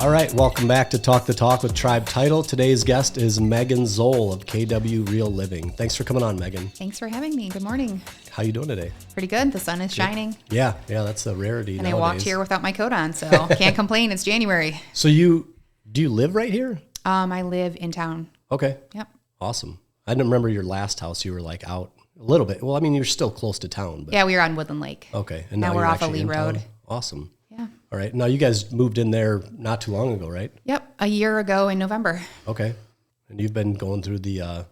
All right, welcome back to Talk the Talk with Tribe Title. Today's guest is Meghan Zoll of KW Real Living. Thanks for coming on, Meghan. Thanks for having me. Good morning. How you doing today? Pretty good. The sun is shining. Yeah, that's a rarity And nowadays. I walked here without my coat on, so can't complain. It's January. So do you live right here? I live in town. Okay. Yep. Awesome. I didn't remember your last house. You were like out a little bit. Well, I mean, you're still close to town. But... Yeah, we were on Woodland Lake. Okay. And now we're you're off of actually Lee in Road. town? Awesome. Yeah. All right. Now you guys moved in there not too long ago, right? Yep. A year ago in November. Okay. And you've been going through the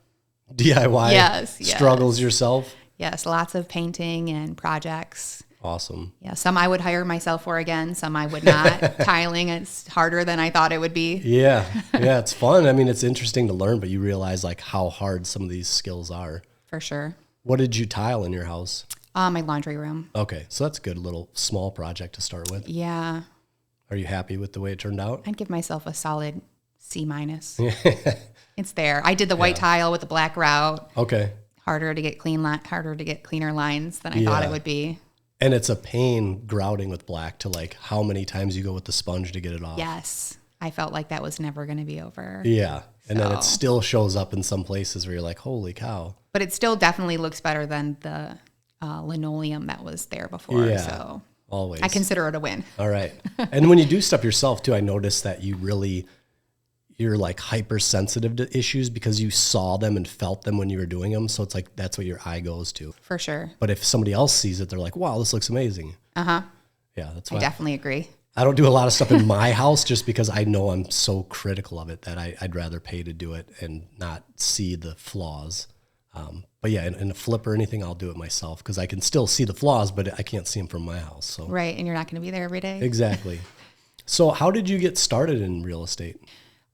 DIY Yes. struggles yourself? Yes. Lots of painting and projects. Awesome. Yeah. Some I would hire myself for again. Some I would not. Tiling, it's harder than I thought it would be. Yeah. It's fun. I mean, it's interesting to learn, but you realize like how hard some of these skills are. For sure. What did you tile in your house? My laundry room. Okay. So that's a good little small project to start with. Yeah. Are you happy with the way it turned out? I'd give myself a solid C-. It's there. I did the white tile with the black route. Okay. Harder to get cleaner lines than I thought it would be. And it's a pain grouting with black to like how many times you go with the sponge to get it off. Yes. I felt like that was never going to be over. Yeah. And then it still shows up in some places where you're like, holy cow. But it still definitely looks better than the linoleum that was there before. Yeah. So Always. I consider it a win. All right. And when you do stuff yourself too, I noticed that you're like hypersensitive to issues because you saw them and felt them when you were doing them. So it's like, that's what your eye goes to. For sure. But if somebody else sees it, they're like, wow, this looks amazing. Uh-huh. Yeah, that's I why definitely agree. I don't do a lot of stuff in my house just because I know I'm so critical of it that I'd rather pay to do it and not see the flaws. But yeah, in a flip or anything, I'll do it myself because I can still see the flaws, but I can't see them from my house. So Right. And you're not going to be there every day. Exactly. So how did you get started in real estate?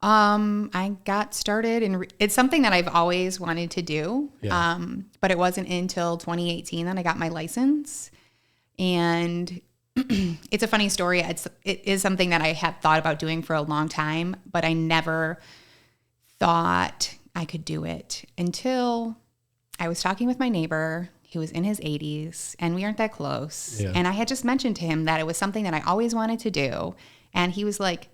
I got started it's something that I've always wanted to do. Yeah. But it wasn't until 2018 that I got my license. And it's a funny story. It is something that I had thought about doing for a long time, but I never thought I could do it until I was talking with my neighbor. He was in his 80s and we aren't that close. Yeah. And I had just mentioned to him that it was something that I always wanted to do. And he was like,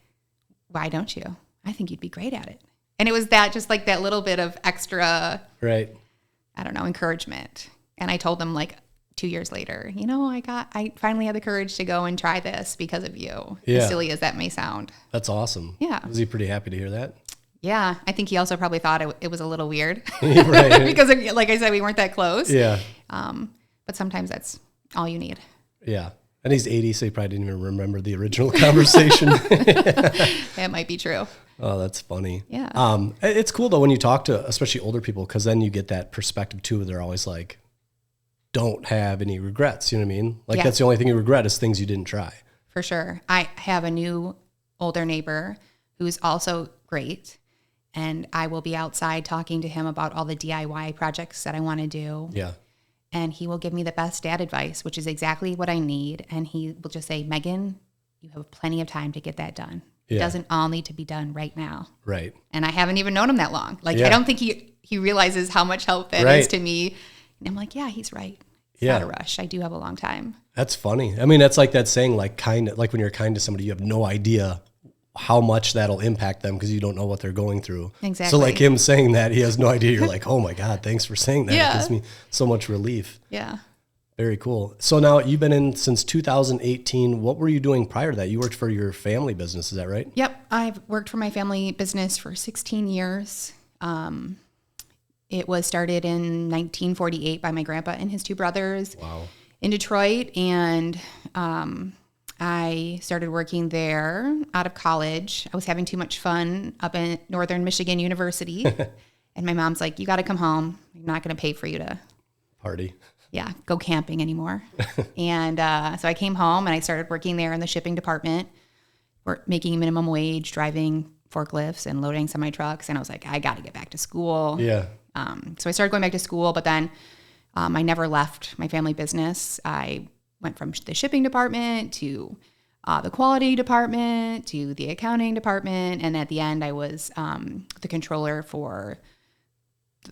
why don't you? I think you'd be great at it. And it was just like that little bit of extra, Right. I don't know, encouragement. And I told him like 2 years later, I finally had the courage to go and try this because of you. Yeah. As silly as that may sound. That's awesome. Yeah. Was he pretty happy to hear that? Yeah. I think he also probably thought it was a little weird Right. because like I said, we weren't that close. Yeah. But sometimes that's all you need. Yeah. And he's 80, so he probably didn't even remember the original conversation. That might be true. Oh, that's funny. Yeah. It's cool though when you talk to especially older people because then you get that perspective too. They're always like, don't have any regrets. You know what I mean? Like Yeah. that's the only thing you regret is things you didn't try. For sure. I have a new older neighbor who's also great. And I will be outside talking to him about all the DIY projects that I want to do. Yeah. And he will give me the best dad advice, which is exactly what I need. And he will just say, Megan, you have plenty of time to get that done. It doesn't all need to be done right now. Right. And I haven't even known him that long. Like, Yeah. I don't think he realizes how much help that Right. is to me. And I'm like, yeah, he's right. It's not a rush. I do have a long time. That's funny. I mean, that's like that saying, like when you're kind to somebody, you have no idea how much that'll impact them because you don't know what they're going through. Exactly. So like him saying that, he has no idea. You're like, oh my God, thanks for saying that. Yeah. It gives me so much relief. Yeah. Very cool. So now you've been in since 2018. What were you doing prior to that? You worked for your family business. Is that right? Yep. I've worked for my family business for 16 years. It was started in 1948 by my grandpa and his two brothers. Wow. In Detroit. And I started working there out of college. I was having too much fun up in Northern Michigan University. And my mom's like, you got to come home. I'm not going to pay for you to Party. go camping anymore. And so I came home and I started working there in the shipping department, making minimum wage, driving forklifts and loading semi-trucks. And I was like, I got to get back to school. Yeah. So I started going back to school, but then I never left my family business. I went from the shipping department to the quality department to the accounting department. And at the end, I was the controller for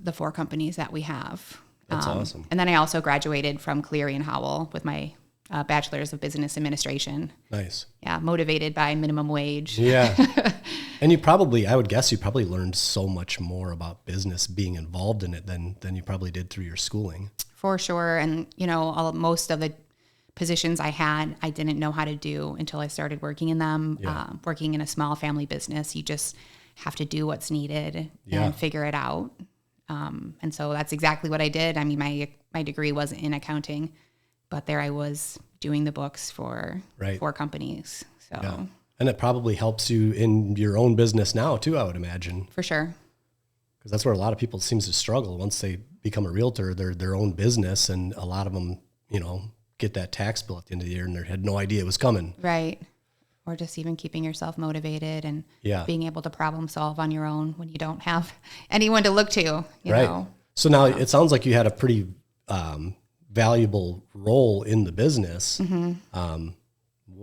the 4 companies that we have. That's awesome. And then I also graduated from Cleary and Howell with my a bachelor's of business administration. Nice. Yeah, motivated by minimum wage. Yeah. And I would guess you probably learned so much more about business being involved in it than you probably did through your schooling. For sure. And, most of the positions I had, I didn't know how to do until I started working in them. Yeah. Working in a small family business, you just have to do what's needed and figure it out. And so that's exactly what I did. I mean, my degree wasn't in accounting, but there I was doing the books for 4 companies. So. Yeah. And it probably helps you in your own business now too, I would imagine. For sure. Because that's where a lot of people seems to struggle. Once they become a realtor, they're their own business, and a lot of them, get that tax bill at the end of the year and they had no idea it was coming. Right. Or just even keeping yourself motivated and being able to problem solve on your own when you don't have anyone to look to, you know. So now it sounds like you had a pretty valuable role in the business. Mm-hmm.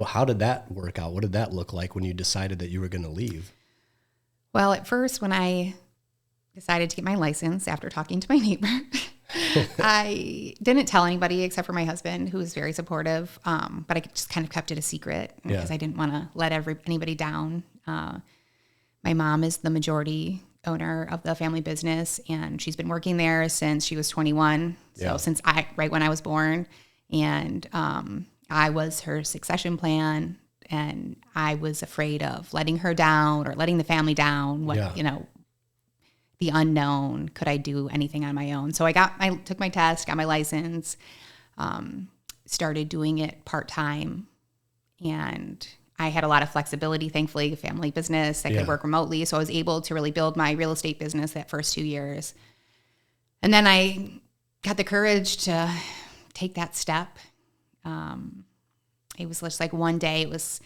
How did that work out? What did that look like when you decided that you were going to leave? Well, at first, when I decided to get my license after talking to my neighbor, I didn't tell anybody except for my husband, who was very supportive. But I just kind of kept it a secret because I didn't want to let anybody down. My mom is the majority owner of the family business, and she's been working there since she was 21. So since right when I was born, and I was her succession plan, and I was afraid of letting her down or letting the family down. The unknown. Could I do anything on my own? So I took my test, got my license, started doing it part-time, and I had a lot of flexibility, thankfully, family business. I could work remotely. So I was able to really build my real estate business that first 2 years. And then I got the courage to take that step. It was just like one day it was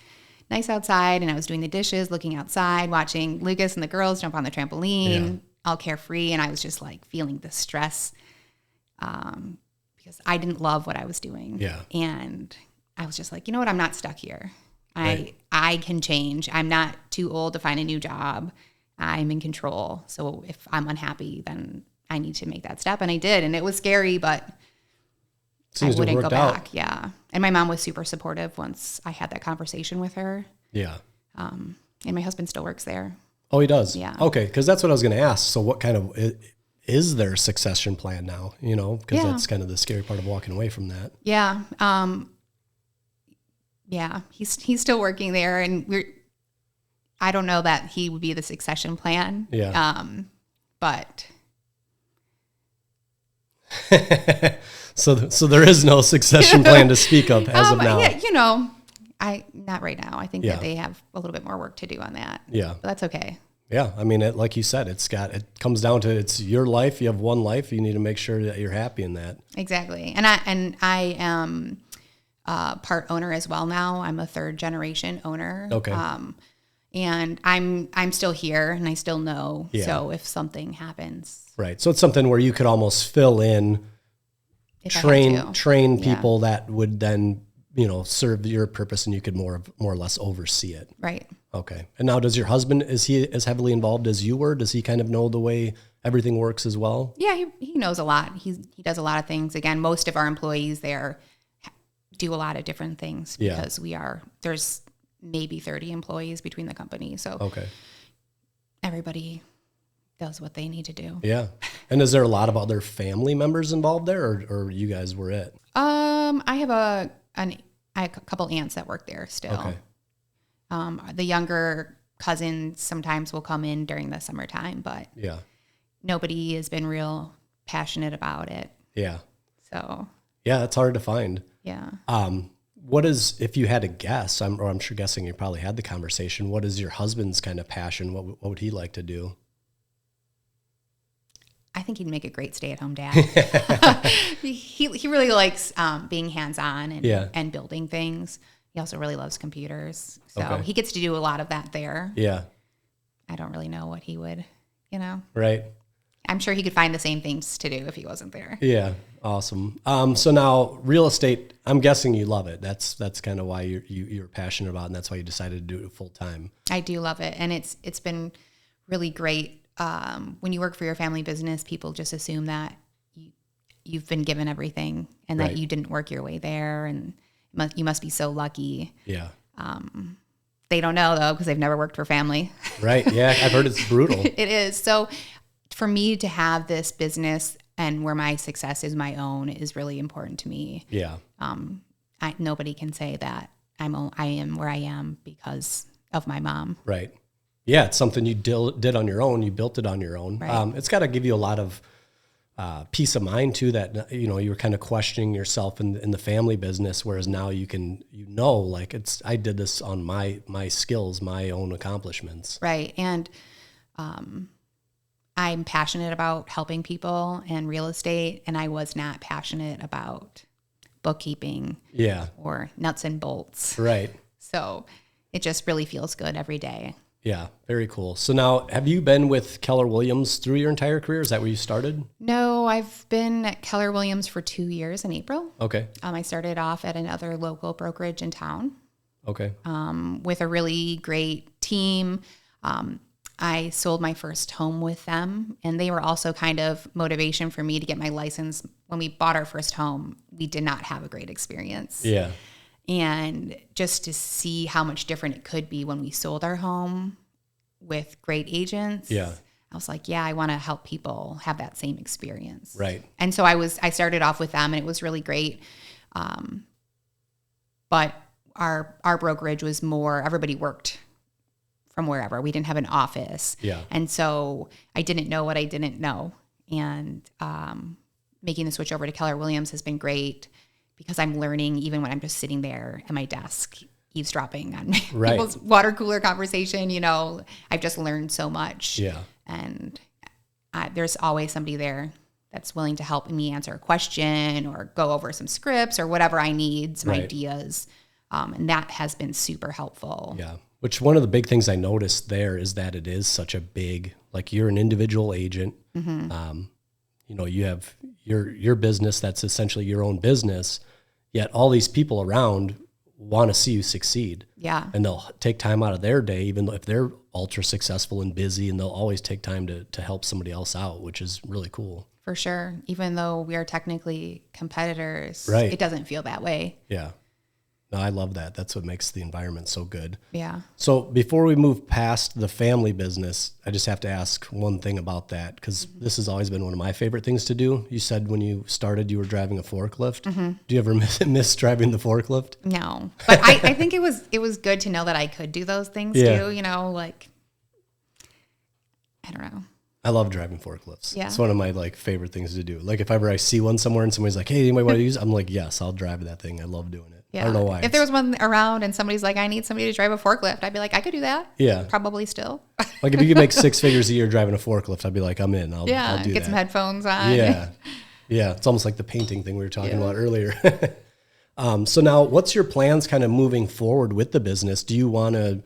nice outside and I was doing the dishes, looking outside, watching Lucas and the girls jump on the trampoline, all carefree. And I was just like feeling the stress because I didn't love what I was doing. Yeah. And I was just like, you know what? I'm not stuck here. I can change. I'm not too old to find a new job. I'm in control. So if I'm unhappy, then I need to make that step. And I did. And it was scary, but I wouldn't go back. Yeah. And my mom was super supportive once I had that conversation with her. Yeah. And my husband still works there. Oh, he does? Yeah. Okay. Because that's what I was going to ask. So what kind of, is there a succession plan now? Because that's kind of the scary part of walking away from that. Yeah. Yeah, he's still working there, and I don't know that he would be the succession plan. Yeah. But so there is no succession plan to speak of as of now. Yeah, not right now. I think that they have a little bit more work to do on that. Yeah, but that's okay. Yeah, I mean, like you said, it comes down to it's your life. You have one life. You need to make sure that you're happy in that. Exactly, and I am part owner as well now. I'm a 3rd generation owner. Okay. And I'm still here and I still know. Yeah. So if something happens. Right. So it's something where you could almost fill in, train people that would then, serve your purpose, and you could more or less oversee it. Right. Okay. And now does your husband, is he as heavily involved as you were? Does he kind of know the way everything works as well? Yeah, he knows a lot. He does a lot of things. Again, most of our employees there do a lot of different things because there's maybe 30 employees between the company. So everybody does what they need to do. Yeah. And is there a lot of other family members involved there, or you guys were it? I have a couple aunts that work there still. Okay. The younger cousins sometimes will come in during the summertime, but nobody has been real passionate about it. Yeah. So. Yeah, it's hard to find. Yeah. What is, if you had to guess, I'm sure guessing you probably had the conversation, what is your husband's kind of passion? What would he like to do? I think he'd make a great stay-at-home dad. He really likes being hands-on and building things. He also really loves computers. So he gets to do a lot of that there. Yeah. I don't really know what he would, Right. I'm sure he could find the same things to do if he wasn't there. Yeah. Awesome. So now real estate, I'm guessing you love it. That's kind of why you're passionate about it, and that's why you decided to do it full time. I do love it. And it's been really great. When you work for your family business, people just assume that you've been given everything and that you didn't work your way there. And You must be so lucky. Yeah. They don't know though, because they've never worked for family. Right. Yeah. I've heard it's brutal. It is. So for me to have this business and where my success is my own is really important to me. Yeah. Nobody can say that I am where I am because of my mom. Right. Yeah. It's something you did on your own. You built it on your own. Right. It's got to give you a lot of peace of mind too, that, you were kind of questioning yourself in the family business, whereas now you can, like I did this on my skills, my own accomplishments. Right. And I'm passionate about helping people and real estate, and I was not passionate about bookkeeping. Yeah. Or nuts and bolts. Right. So it just really feels good every day. Yeah, very cool. So now, have you been with Keller Williams through your entire career? Is that where you started? No, I've been at Keller Williams for 2 years in April. Okay. I started off at another local brokerage in town. Okay. With a really great team. I sold my first home with them, and they were also kind of motivation for me to get my license. When we bought our first home, we did not have a great experience. Yeah. And just to see how much different it could be when we sold our home with great agents. Yeah. I was like, yeah, I want to help people have that same experience. Right. And so I started off with them, and it was really great. But our brokerage was more, everybody worked from wherever. We didn't have an office. Yeah. And so I didn't know what I didn't know. And making the switch over to Keller Williams has been great, because I'm learning even when I'm just sitting there at my desk, eavesdropping on Right. people's water cooler conversation. I've just learned so much. Yeah. And there's always somebody there that's willing to help me answer a question or go over some scripts or whatever I need, some Right. ideas. And that has been super helpful. Yeah. Which one of the big things I noticed there is that it is such a big, like you're an individual agent. Mm-hmm. You have your business that's essentially your own business, yet all these people around want to see you succeed. Yeah. And they'll take time out of their day, even if they're ultra successful and busy, and they'll always take time to help somebody else out, which is really cool. For sure. Even though we are technically competitors, Right. It doesn't feel that way. Yeah. No, I love that. That's what makes the environment so good. Yeah. So before we move past the family business, I just have to ask one thing about that, because this has always been one of my favorite things to do. You said when you started, you were driving a forklift. Mm-hmm. Do you ever miss driving the forklift? No, but I think it was good to know that I could do those things too. I don't know. I love driving forklifts. Yeah. It's one of my favorite things to do. Like if ever I see one somewhere and somebody's like, "Hey, anybody want to use it?" I'm like, "Yes, I'll drive that thing." I love doing it. Yeah. I don't know why. If there was one around and somebody's like, I need somebody to drive a forklift, I'd be like, I could do that. Yeah. Probably still. Like if you could make 6 figures a year driving a forklift, I'd be like, I'm in. I'll do Get that. some headphones on. Yeah. Yeah. It's almost like the painting thing we were talking about earlier. So now what's your plans kind of moving forward with the business? Do you want to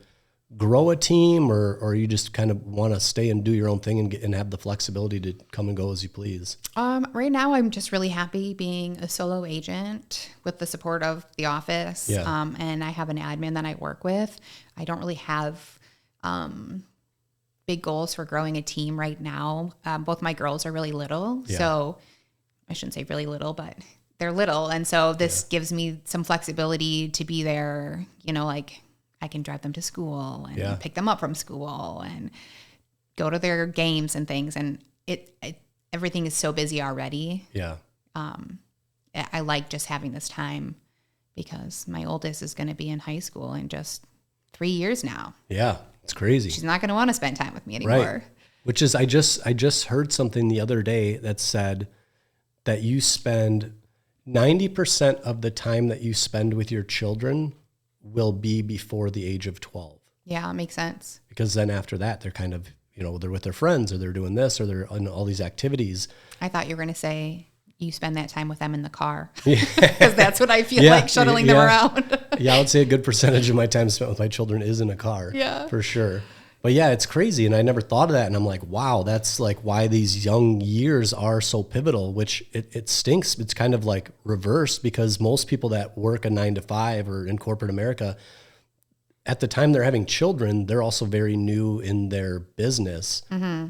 grow a team, or you just kind of want to stay and do your own thing and have the flexibility to come and go as you please? Right now I'm just really happy being a solo agent with the support of the office. Yeah. And I have an admin that I work with. I don't really have big goals for growing a team right now. Both my girls are really little. Yeah. So I shouldn't say really little, but they're little. And so this gives me some flexibility to be there, I can drive them to school and pick them up from school and go to their games and things. And everything is so busy already. Yeah. I like just having this time, because my oldest is going to be in high school in just 3 years now. Yeah. It's crazy. She's not going to want to spend time with me anymore. Right. Which is, I just heard something the other day that said that you spend 90% of the time that you spend with your children will be before the age of 12. Yeah, it makes sense. Because then after that, they're kind of, they're with their friends, or they're doing this, or they're on all these activities. I thought you were going to say you spend that time with them in the car, because that's what I feel like, shuttling them around. Yeah, I would say a good percentage of my time spent with my children is in a car. Yeah. For sure. But yeah, it's crazy. And I never thought of that. And I'm like, wow, that's like why these young years are so pivotal, which it stinks. It's kind of like reversed, because most people that work a 9 to 5 or in corporate America, at the time they're having children, they're also very new in their business,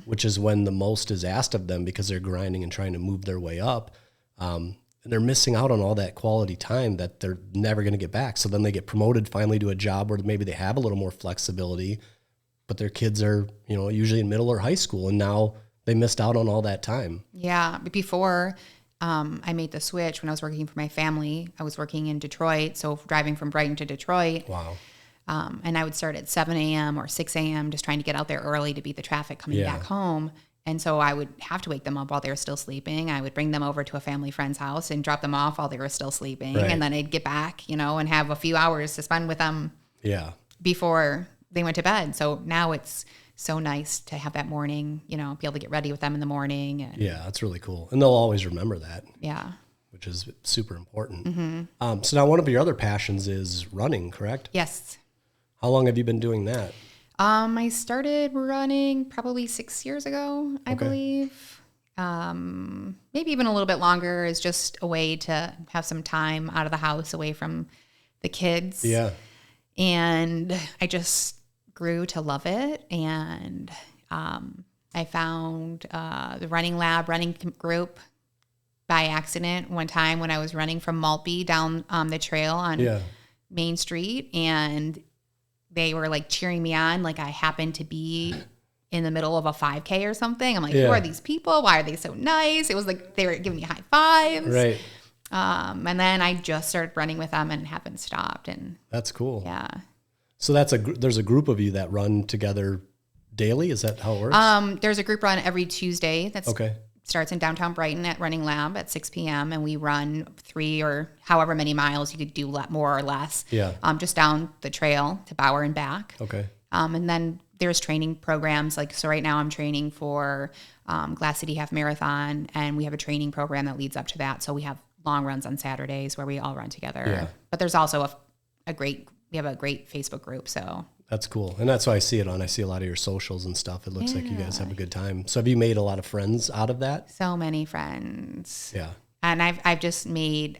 which is when the most is asked of them, because they're grinding and trying to move their way up. And and they're missing out on all that quality time that they're never going to get back. So then they get promoted finally to a job where maybe they have a little more flexibility, but their kids are, usually in middle or high school, and now they missed out on all that time. Yeah. But before I made the switch, when I was working for my family, I was working in Detroit. So driving from Brighton to Detroit. Wow. And I would start at 7 a.m. or 6 a.m. just trying to get out there early to beat the traffic coming back home. And so I would have to wake them up while they were still sleeping. I would bring them over to a family friend's house and drop them off while they were still sleeping. Right. And then I'd get back, and have a few hours to spend with them before they went to bed. So now it's so nice to have that morning, be able to get ready with them in the morning. And yeah, that's really cool. And they'll always remember that. Yeah. Which is super important. So now one of your other passions is running, correct? Yes. How long have you been doing that? I started running probably 6 years ago, I believe. Maybe even a little bit longer, is just a way to have some time out of the house away from the kids. Yeah. And I just grew to love it. And I found the running group by accident one time when I was running from Maltby down the trail on Main Street. And they were like cheering me on, like I happened to be in the middle of a 5K or something. I'm like, who are these people? Why are they so nice? It was like they were giving me high fives. Right. And then I just started running with them and haven't stopped. And that's cool. Yeah. So there's a group of you that run together daily. Is that how it works? There's a group run every Tuesday. That's okay. Starts in downtown Brighton at Running Lab at 6 p.m. And we run 3 or however many miles. You could do more or less. Yeah. Just down the trail to Bauer and back. Okay. And then there's training programs. So right now I'm training for Glass City Half Marathon, and we have a training program that leads up to that. So we have long runs on Saturdays where we all run together. Yeah. But there's also we have a great Facebook group. So that's cool. And that's why I see it on. I see a lot of your socials and stuff. It looks like you guys have a good time. So have you made a lot of friends out of that? So many friends. Yeah. And I've just made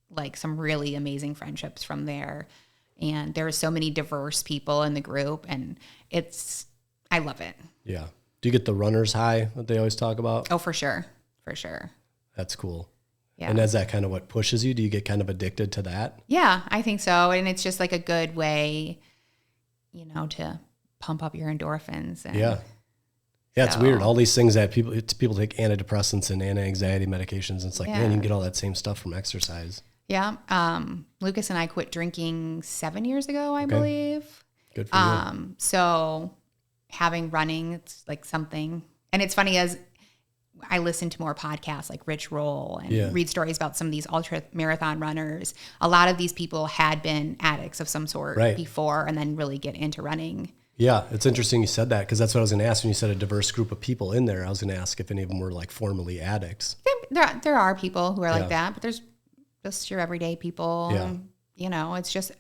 like some really amazing friendships from there. And there are so many diverse people in the group, and I love it. Yeah. Do you get the runner's high that they always talk about? Oh, for sure. For sure. That's cool. Yeah. And is that kind of what pushes you? Do you get kind of addicted to that? Yeah, I think so. And it's just like a good way, to pump up your endorphins. And yeah. Yeah, it's weird. All these things that people take antidepressants and anti-anxiety medications. And it's like, man, you can get all that same stuff from exercise. Yeah. Lucas and I quit drinking 7 years ago, I believe. Good for you. So having running, it's like something. And it's funny, as I listen to more podcasts like Rich Roll and read stories about some of these ultra marathon runners. A lot of these people had been addicts of some sort before, and then really get into running. Yeah, it's interesting you said that, because that's what I was going to ask when you said a diverse group of people in there. I was going to ask if any of them were like formerly addicts. There are people who are like that, but there's just your everyday people. Yeah. It's just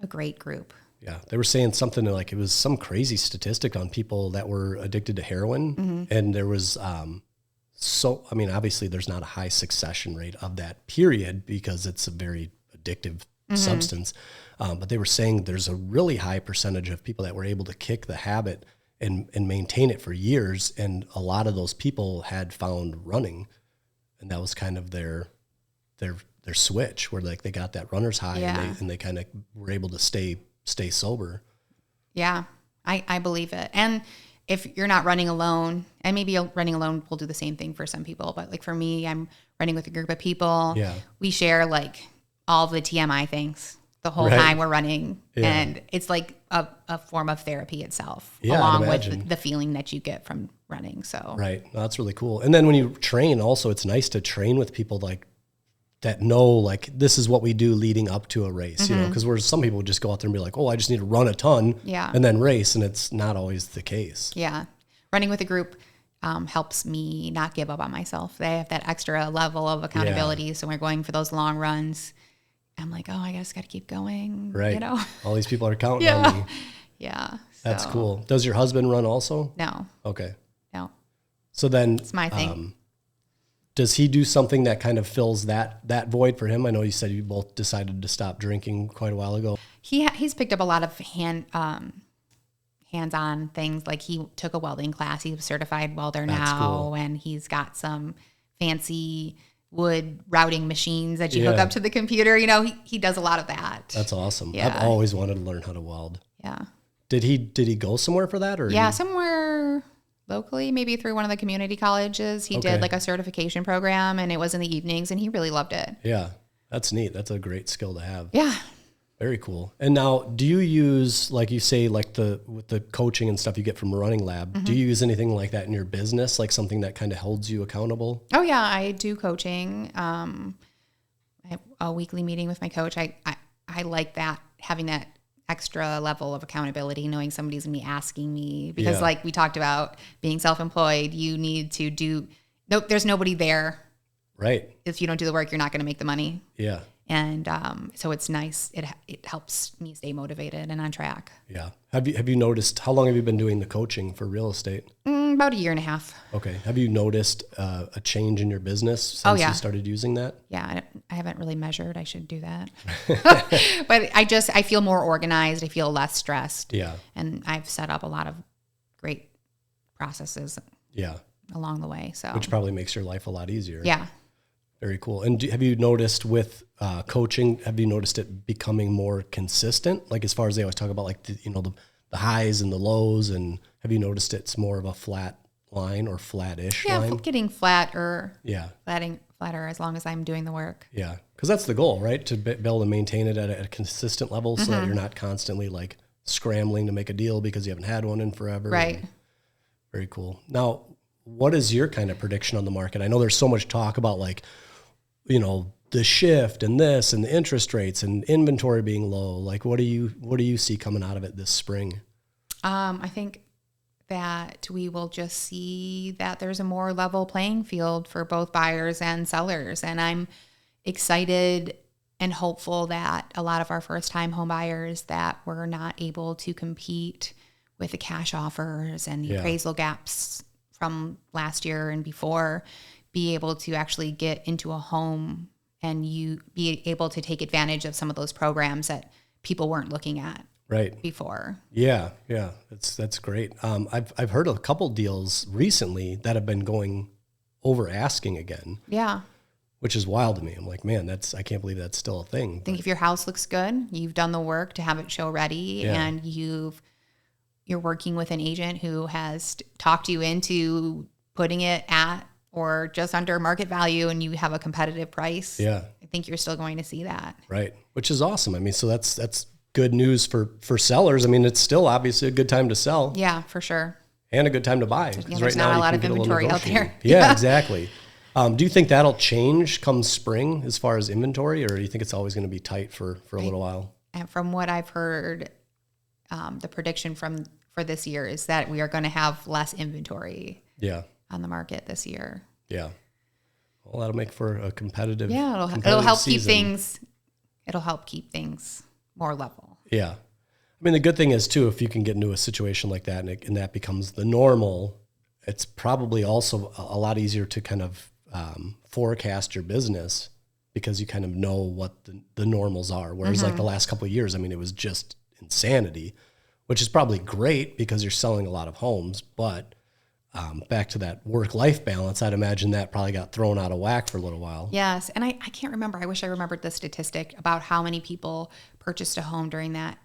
a great group. Yeah, they were saying something like it was some crazy statistic on people that were addicted to heroin, and there was obviously there's not a high succession rate of that period because it's a very addictive substance, but they were saying there's a really high percentage of people that were able to kick the habit and maintain it for years, and a lot of those people had found running, and that was kind of their switch, where like they got that runner's high, and they kind of were able to stay sober. Yeah, I believe it. And if you're not running alone, and maybe running alone will do the same thing for some people, but like for me, I'm running with a group of people. Yeah. We share like all of the TMI things the whole time we're running. Yeah. And it's like a form of therapy itself, along with the feeling that you get from running. So right. No, that's really cool. And then when you train also, it's nice to train with people like that know, like, this is what we do leading up to a race, because where some people would just go out there and be like, oh, I just need to run a ton and then race. And it's not always the case. Yeah. Running with a group helps me not give up on myself. They have that extra level of accountability. Yeah. So when we're going for those long runs, I'm like, oh, I just got to keep going. Right. All these people are counting on me. Yeah. That's cool. Does your husband run also? No. Okay. No. So then it's my thing. Does he do something that kind of fills that void for him? I know you said you both decided to stop drinking quite a while ago. He's picked up a lot of hands-on things. Like he took a welding class. He's a certified welder now, and he's got some fancy wood routing machines that you hook up to the computer. You know, he does a lot of that. That's awesome. Yeah. I've always wanted to learn how to weld. Yeah. Did he go somewhere for that? Or Somewhere locally, maybe through one of the community colleges. He did like a certification program, and it was in the evenings, and he really loved it. Yeah. That's neat. That's a great skill to have. Yeah. Very cool. And now, do you use, like you say, like with the coaching and stuff you get from a running lab, do you use anything like that in your business, like something that kind of holds you accountable? Oh yeah, I do coaching. I have a weekly meeting with my coach. I like that, having that extra level of accountability, knowing somebody's gonna be asking me, because like we talked about being self-employed, you need to there's nobody there. Right. If you don't do the work, you're not going to make the money. Yeah. And so it's nice. It helps me stay motivated and on track. Yeah. Have you noticed, how long have you been doing the coaching for real estate? About a year and a half. Okay. Have you noticed a change in your business since you started using that? Yeah. I haven't really measured. I should do that. But I feel more organized. I feel less stressed. Yeah. And I've set up a lot of great processes along the way. So which probably makes your life a lot easier. Yeah. Very cool. And have you noticed with coaching, have you noticed it becoming more consistent? Like as far as they always talk about like, the highs and the lows, and have you noticed it's more of a flat line or flat-ish line? Yeah, getting flatter as long as I'm doing the work. Yeah, because that's the goal, right? To be able to maintain it at a consistent level so that you're not constantly like scrambling to make a deal because you haven't had one in forever. Right. Very cool. Now, what is your kind of prediction on the market? I know there's so much talk about like, the shift and this and the interest rates and inventory being low. Like, what do you see coming out of it this spring? I think that we will just see that there's a more level playing field for both buyers and sellers. And I'm excited and hopeful that a lot of our first-time home buyers that were not able to compete with the cash offers and the appraisal gaps from last year and before be able to actually get into a home and you be able to take advantage of some of those programs that people weren't looking at before. Yeah. That's great. I've heard a couple deals recently that have been going over asking again. Yeah. Which is wild to me. I'm like, man, I can't believe that's still a thing. I think if your house looks good, you've done the work to have it show ready, and you're working with an agent who has talked you into putting it at or just under market value, and you have a competitive price. Yeah. I think you're still going to see that. Right. Which is awesome. I mean, so that's good news for sellers. I mean, it's still obviously a good time to sell. Yeah, for sure. And a good time to buy. There's not a lot of inventory out there. Yeah, exactly. Do you think that'll change come spring as far as inventory, or do you think it's always going to be tight for a little while? And from what I've heard, the prediction for this year is that we are going to have less inventory on the market this year. Yeah. Well, that'll make for a competitive. Yeah, it'll help season. keep things. It'll help keep things more level. Yeah. I mean, the good thing is too, if you can get into a situation like that and that becomes the normal, it's probably also a lot easier to kind of forecast your business because you kind of know what the normals are. Whereas like the last couple of years, I mean, it was just insanity, which is probably great because you're selling a lot of homes, but back to that work-life balance, I'd imagine that probably got thrown out of whack for a little while. Yes. And I can't remember. I wish I remembered the statistic about how many people purchased a home during that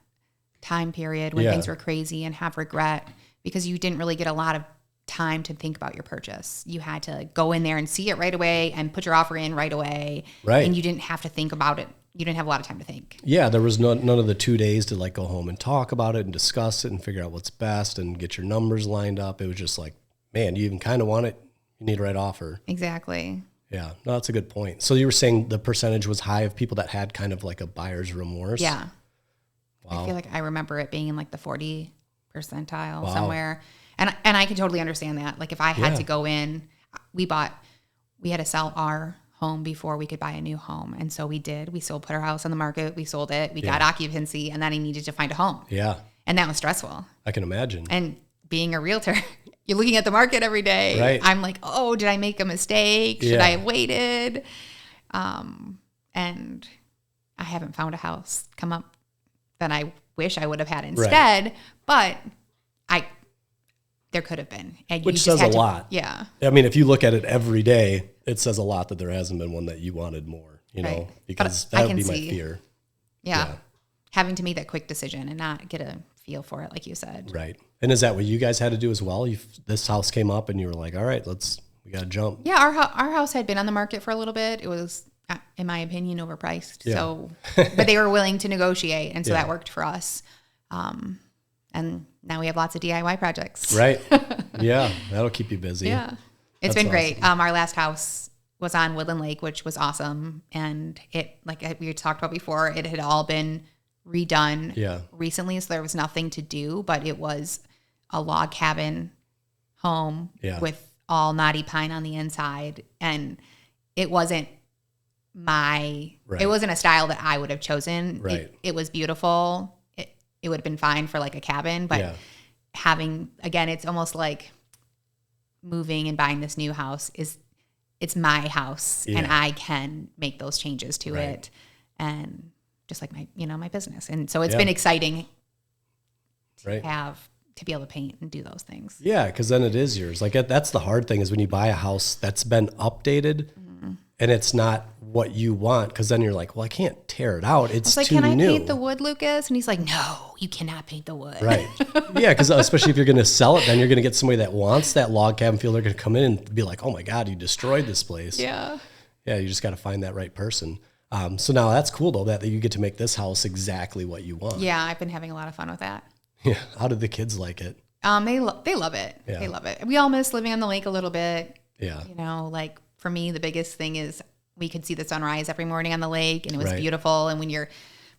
time period when things were crazy and have regret because you didn't really get a lot of time to think about your purchase. You had to go in there and see it right away and put your offer in right away. Right. And you didn't have to think about it. You didn't have a lot of time to think. Yeah, there was none of the 2 days to like go home and talk about it and discuss it and figure out what's best and get your numbers lined up. It was just like, man, you even kind of want it, you need a right offer. Exactly. Yeah, no, that's a good point. So you were saying the percentage was high of people that had kind of like a buyer's remorse? Yeah. Wow. I feel like I remember it being in like the 40 percentile somewhere. And I can totally understand that. Like if I had to go in, we had to sell our home before we could buy a new home. And so we did. We still put our house on the market. We sold it. We got occupancy, and then I needed to find a home. Yeah. And that was stressful. I can imagine. And being a realtor, you're looking at the market every day. Right. I'm like, oh, did I make a mistake? Should I have waited? And I haven't found a house come up that I wish I would have had instead. Right. But there could have been. And Which you just says a had to- lot. Yeah. I mean, if you look at it every day, it says a lot that there hasn't been one that you wanted more, you know, Right. because But I that would can be my see- fear. Yeah. Having to make that quick decision and not get a feel for it, like you said. Right. And is that what you guys had to do as well? This house came up and you were like, all right, we got to jump. Yeah, our house had been on the market for a little bit. It was, in my opinion, overpriced. Yeah. So, but they were willing to negotiate, and so Yeah. that worked for us. And now we have lots of DIY projects. Right. Yeah. That'll keep you busy. Yeah, That's it's been great. awesome. Our last house was on Woodland Lake, which was awesome, and it, like we talked about before, it had all been redone Yeah. recently, so there was nothing to do, but it was a log cabin home Yeah. with all knotty pine on the inside, and it wasn't Right. it wasn't a style that I would have chosen. Right. It was beautiful. It would have been fine for like a cabin, but Yeah. having, again, it's almost like moving and buying this new house it's my house, and Yeah. I can make those changes to Right. it, and just like my business. And so it's Yeah. been exciting to Right. to be able to paint and do those things. Yeah. Cause then it is yours. Like that's the hard thing is when you buy a house that's been updated and it's not what you want. Cause then you're like, well, I can't tear it out. It's It's like, too can I new. paint the wood, Lucas? And he's like, no, you cannot paint the wood. Right. Yeah, because especially if you're going to sell it, then you're going to get somebody that wants that log cabin feel. They're going to come in and be like, oh my God, you destroyed this place. Yeah. Yeah, you just got to find that right person. So now that's cool, though, that you get to make this house exactly what you want. Yeah, I've been having a lot of fun with that. Yeah. How did the kids like it? They love it. Yeah. They love it. We all miss living on the lake a little bit. Yeah. Like for me, the biggest thing is we could see the sunrise every morning on the lake, and it was Right. beautiful. And when you're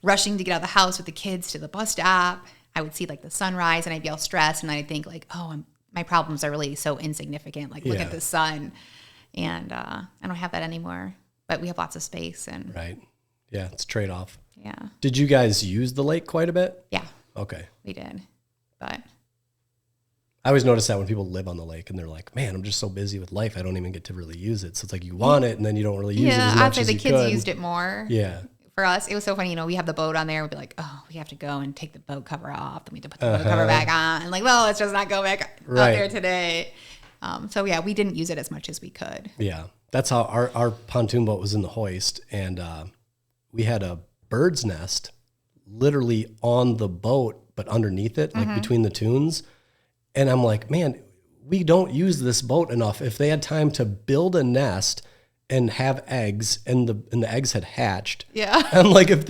rushing to get out of the house with the kids to the bus stop, I would see like the sunrise, and I'd be all stressed, and I'd think like, oh, my problems are really so insignificant. Like, look Yeah. at the sun. And I don't have that anymore, but we have lots of space, and Right. Yeah, it's a trade-off. yeah. Did you guys use the lake quite a bit? Yeah, Okay. we did. But I always notice that when people live on the lake and they're like, man, I'm just so busy with life, I don't even get to really use it. So it's like you want it and then you don't really use it as I'd much say as the you kids could. used it more. Yeah. For us, it was so funny. We have the boat on there. We'd be like, oh, we have to go and take the boat cover off. Then we have to put the boat cover back on. And like, well, let's just not go back out Right. there today. So yeah, we didn't use it as much as we could. Yeah. That's how our pontoon boat was in the hoist. And we had a bird's nest literally on the boat, but underneath it, like between the tunes. And I'm like, man, we don't use this boat enough. If they had time to build a nest and have eggs, and the eggs had hatched. Yeah. I'm like, if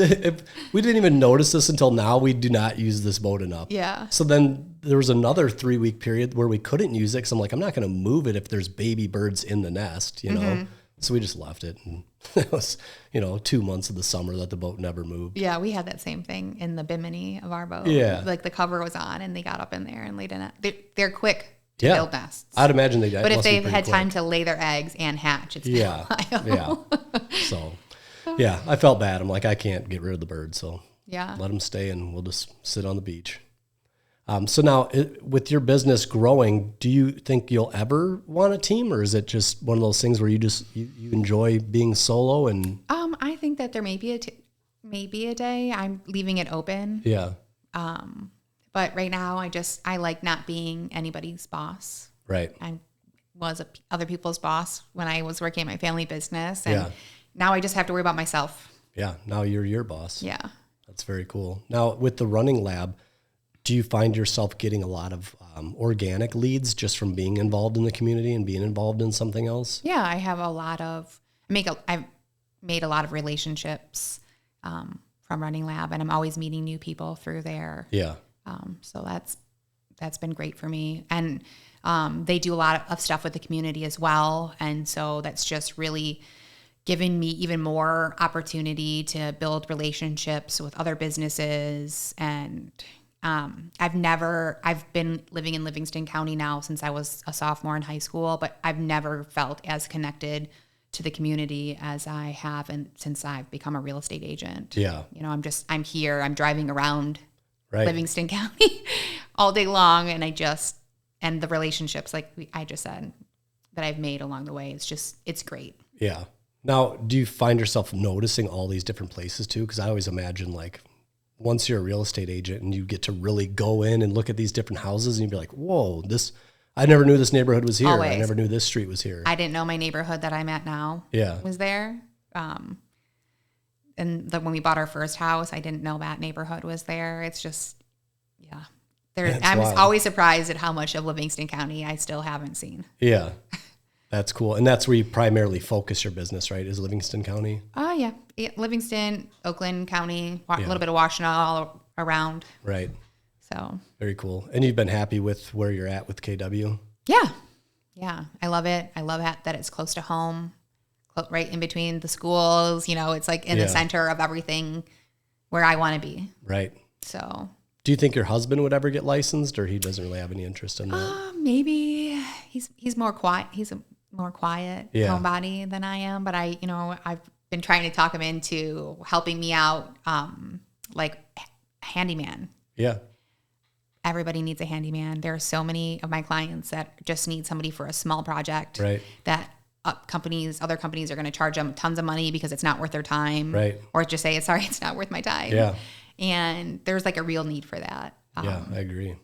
we didn't even notice this until now, we do not use this boat enough. Yeah. So then there was another 3-week period where we couldn't use it because I'm like, I'm not going to move it if there's baby birds in the nest, you know? So we just left it. And it was, 2 months of the summer that the boat never moved. Yeah, we had that same thing in the bimini of our boat. Yeah. Like the cover was on, and they got up in there and laid in it. They're quick to Yeah. build nests. I'd imagine they But if must be they pretty had quick. time to lay their eggs and hatch, it's been Yeah. a while. Yeah. So, yeah, I felt bad. I'm like, I can't get rid of the birds. So Yeah. let them stay and we'll just sit on the beach. So now with your business growing, do you think you'll ever want a team, or is it just one of those things where you enjoy being solo and I think that there may be a day. I'm leaving it open. yeah, But right now I like not being anybody's boss. right. I was other people's boss when I was working at my family business, and Yeah. now I just have to worry about myself. Yeah. Now you're your boss. Yeah. That's very cool. Now with the running lab, do you find yourself getting a lot of organic leads just from being involved in the community and being involved in something else? Yeah, I have I've made a lot of relationships from Running Lab, and I'm always meeting new people through there. Yeah. So that's been great for me. And they do a lot of stuff with the community as well. And so that's just really given me even more opportunity to build relationships with other businesses. And I've been living in Livingston County now since I was a sophomore in high school, but I've never felt as connected to the community as I have since I've become a real estate agent. Yeah. I'm here, I'm driving around Right. Livingston County all day long. And the relationships, like I just said, that I've made along the way, it's great. Yeah. Now, do you find yourself noticing all these different places too? Because I always imagine like once you're a real estate agent and you get to really go in and look at these different houses and you'd be like, whoa, I never knew this neighborhood was here. Always. I never knew this street was here. I didn't know my neighborhood that I'm at now was there. And when we bought our first house, I didn't know that neighborhood was there. It's just, I'm always surprised at how much of Livingston County I still haven't seen. Yeah. That's cool. And that's where you primarily focus your business, right? Is Livingston County? Yeah. Livingston, Oakland County, a little bit of Washtenaw all around. Right. So. Very cool. And you've been happy with where you're at with KW? Yeah. Yeah. I love it. I love that it's close to home, right in between the schools. It's like in the center of everything where I want to be. Right. So. Do you think your husband would ever get licensed, or he doesn't really have any interest in that? Maybe he's more quiet. He's a more quiet homebody than I am. But I've been trying to talk him into helping me out, like handyman. Yeah. Everybody needs a handyman. There are so many of my clients that just need somebody for a small project. Right. That other companies are going to charge them tons of money because it's not worth their time. Right. Or just say, sorry, it's not worth my time. Yeah. And there's like a real need for that. Yeah, I agree.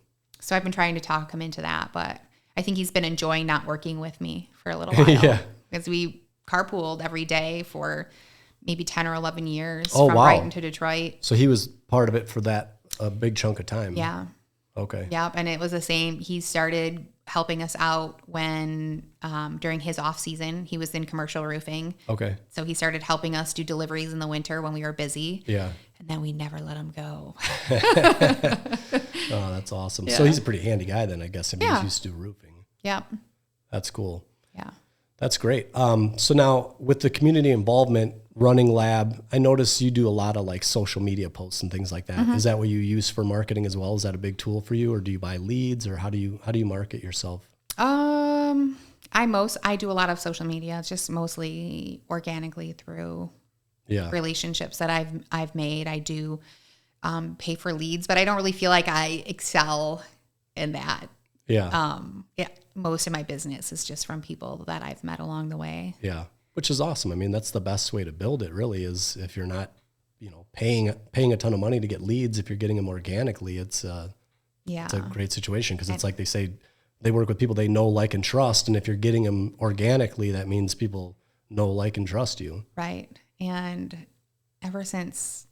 So I've been trying to talk him into that, but I think he's been enjoying not working with me for a little while. Because we carpooled every day for maybe 10 or 11 years from Brighton to Detroit. So he was part of it for a big chunk of time. Yeah. Okay. Yep. And it was the same. He started helping us out when during his off season. He was in commercial roofing. Okay. So he started helping us do deliveries in the winter when we were busy. Yeah. And then we never let him go. Oh, that's awesome. Yeah. So he's a pretty handy guy then, I guess. He's used to do roofing. Yep. That's cool. Yeah. That's great. So now with the community involvement running lab, I notice you do a lot of like social media posts and things like that. Mm-hmm. Is that what you use for marketing as well? Is that a big tool for you, or do you buy leads, or how do you market yourself? I do a lot of social media. It's just mostly organically through relationships that I've made. I do pay for leads, but I don't really feel like I excel in that. Yeah. Most of my business is just from people that I've met along the way. Yeah. Which is awesome. I mean, that's the best way to build it, really, is if you're not, paying a ton of money to get leads. If you're getting them organically, it's a great situation, because it's like they say they work with people they know, like, and trust. And if you're getting them organically, that means people know, like, and trust you. Right. And ever since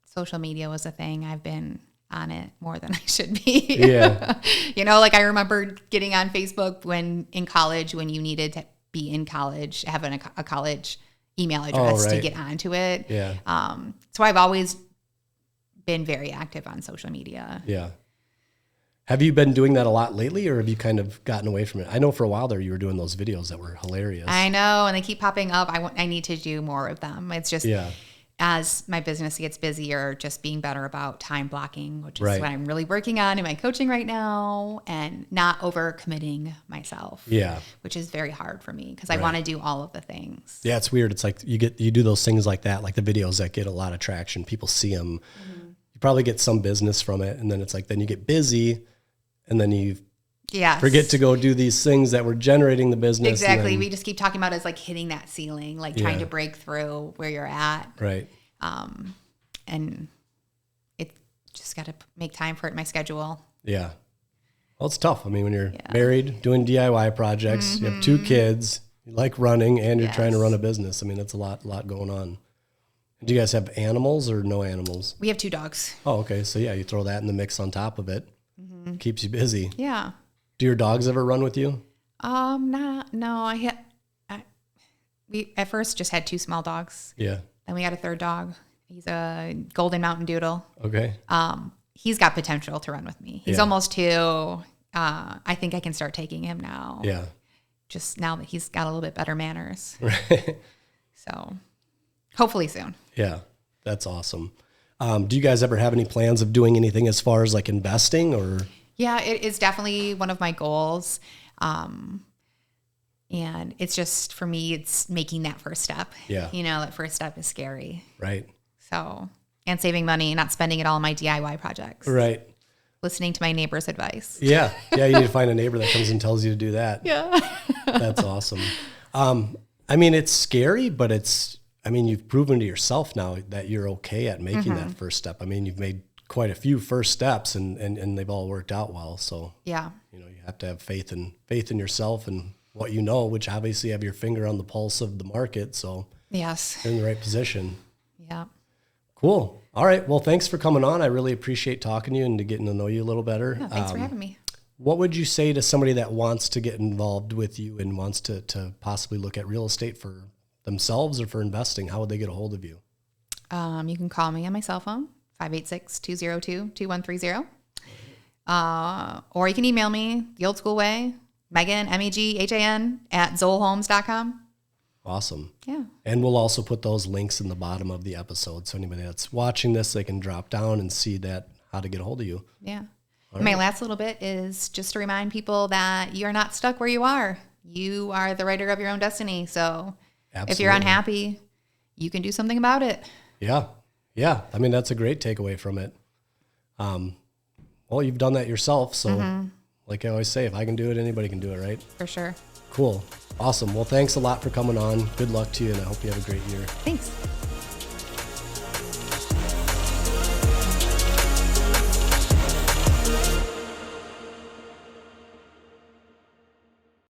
social media was a thing, I've been on it more than I should be. Yeah. Like I remember getting on Facebook in college, when you needed to be in college, having a college email address to get onto it. Yeah. So I've always been very active on social media. Yeah. Have you been doing that a lot lately, or have you kind of gotten away from it? I know for a while there you were doing those videos that were hilarious. I know, and they keep popping up. I need to do more of them. It's just as my business gets busier, just being better about time blocking, which is what I'm really working on in my coaching right now, and not overcommitting myself. Yeah. Which is very hard for me, because I want to do all of the things. Yeah, it's weird. It's like you do those things like that, like the videos that get a lot of traction. People see them. Mm-hmm. You probably get some business from it, and then it's like, then you get busy, and then you forget to go do these things that were generating the business. Exactly. We just keep talking about it as like hitting that ceiling, like trying to break through where you're at. Right. And it just got to make time for it in my schedule. Yeah. Well, it's tough. I mean, when you're married, doing DIY projects, you have 2 kids, you like running, and you're trying to run a business. I mean, it's a lot going on. Do you guys have animals or no animals? We have 2 dogs. Oh, okay. So you throw that in the mix on top of it. Mm-hmm. Keeps you busy. Yeah. Do your dogs ever run with you? No. We at first just had 2 small dogs. Yeah. Then we got a 3rd dog. He's a golden mountain doodle. Okay. He's got potential to run with me. He's almost 2. I think I can start taking him now. Yeah. Just now that he's got a little bit better manners. Right. So hopefully soon. Yeah. That's awesome. Do you guys ever have any plans of doing anything as far as like investing, or? Yeah, it is definitely one of my goals. And it's just, for me, it's making that first step. Yeah. That first step is scary. Right. So, and saving money, not spending it all on my DIY projects. Right. Listening to my neighbor's advice. Yeah. Yeah. You need to find a neighbor that comes and tells you to do that. Yeah. That's awesome. I mean, it's scary, but you've proven to yourself now that you're okay at making that first step. I mean, you've made quite a few first steps, and they've all worked out well. So, You know, you have to have faith in yourself and what you know, which obviously have your finger on the pulse of the market. So Yes. you're in the right position. Yeah. Cool. All right. Well, thanks for coming on. I really appreciate talking to you and to getting to know you a little better. Yeah, thanks for having me. What would you say to somebody that wants to get involved with you and wants to possibly look at real estate for themselves or for investing? How would they get a hold of you? You can call me on my cell phone, 586-202-2130. Or you can email me the old school way, Meghan, Meghan, at zollhomes.com. Awesome. Yeah. And we'll also put those links in the bottom of the episode. So anybody that's watching this, they can drop down and see that, how to get a hold of you. Yeah. All My right. last little bit is just to remind people that you're not stuck where you are. You are the writer of your own destiny. So if you're Absolutely. unhappy, you can do something about it. Yeah. Yeah. I mean, that's a great takeaway from it. Well, you've done that yourself. So like I always say, if I can do it, anybody can do it, right? For sure. Cool. Awesome. Well, thanks a lot for coming on. Good luck to you, and I hope you have a great year. Thanks.